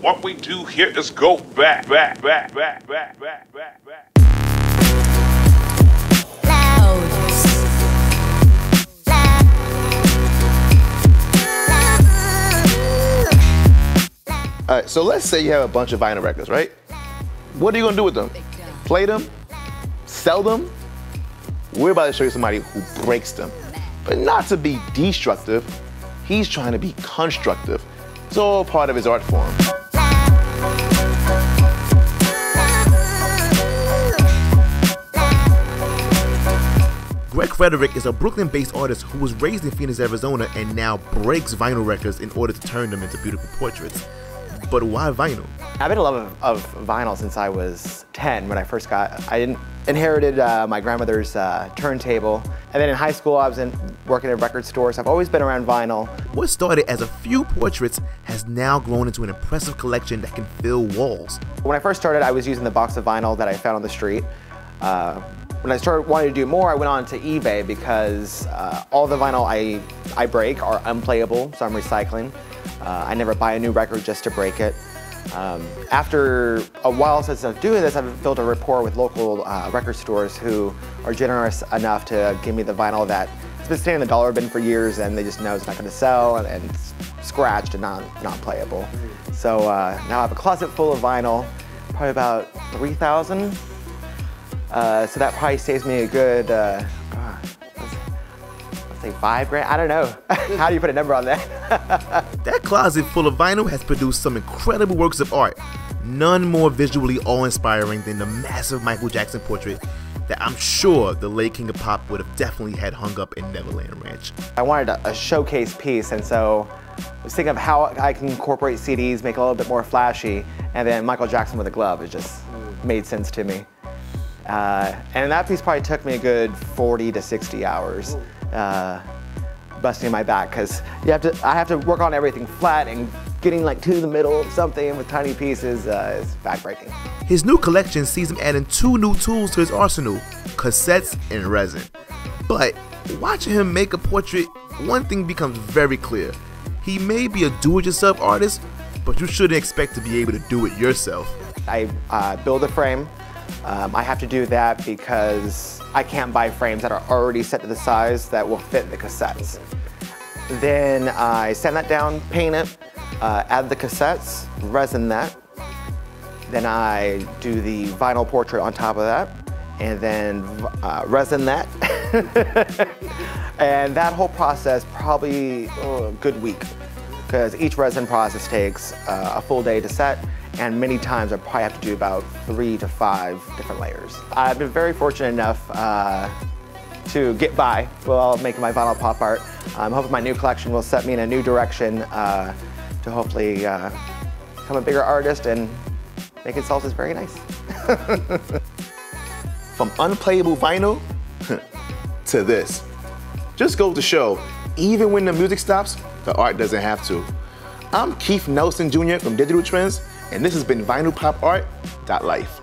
What we do here is go back. All right, so let's say you have a bunch of vinyl records, right? What are you gonna do with them? Play them? Sell them? We're about to show you somebody who breaks them. But not to be destructive, he's trying to be constructive. It's all part of his art form. Greg Frederick is a Brooklyn-based artist who was raised in Phoenix, Arizona, and now breaks vinyl records in order to turn them into beautiful portraits. But why vinyl? I've been in love of vinyl since I was 10 when I first I inherited my grandmother's turntable. And then in high school, I was working at record stores. So I've always been around vinyl. What started as a few portraits has now grown into an impressive collection that can fill walls. When I first started, I was using the box of vinyl that I found on the street. When I started wanting to do more, I went on to eBay because all the vinyl I break are unplayable, so I'm recycling. I never buy a new record just to break it. After a while since I'm doing this, I've built a rapport with local record stores who are generous enough to give me the vinyl that's been staying in the dollar bin for years, and they just know it's not going to sell and it's scratched and not playable. So now I have a closet full of vinyl, probably about 3,000. So that probably saves me a good, let's say $5 grand. I don't know. How do you put a number on that? That closet full of vinyl has produced some incredible works of art. None more visually awe-inspiring than the massive Michael Jackson portrait that I'm sure the late King of Pop would have definitely had hung up in Neverland Ranch. I wanted a showcase piece, and so I was thinking of how I can incorporate CDs, make it a little bit more flashy, and then Michael Jackson with a glove. It just made sense to me. And that piece probably took me a good 40 to 60 hours. Busting my back, because I have to work on everything flat, and getting like to the middle of something with tiny pieces is backbreaking. His new collection sees him adding 2 new tools to his arsenal, cassettes and resin. But watching him make a portrait, one thing becomes very clear. He may be a do-it-yourself artist, but you shouldn't expect to be able to do it yourself. I build a frame. I have to do that because I can't buy frames that are already set to the size that will fit the cassettes. Then I sand that down, paint it, add the cassettes, resin that. Then I do the vinyl portrait on top of that, and then resin that. And that whole process probably a good week, because each resin process takes a full day to set. And many times I probably have to do about 3 to 5 different layers. I've been very fortunate enough to get by while making my vinyl pop art. I'm hoping my new collection will set me in a new direction to hopefully become a bigger artist and making salsas very nice. From unplayable vinyl to this. Just goes to show, even when the music stops, the art doesn't have to. I'm Keith Nelson Jr. from Digital Trends, and this has been Vinyl Pop Art.Life.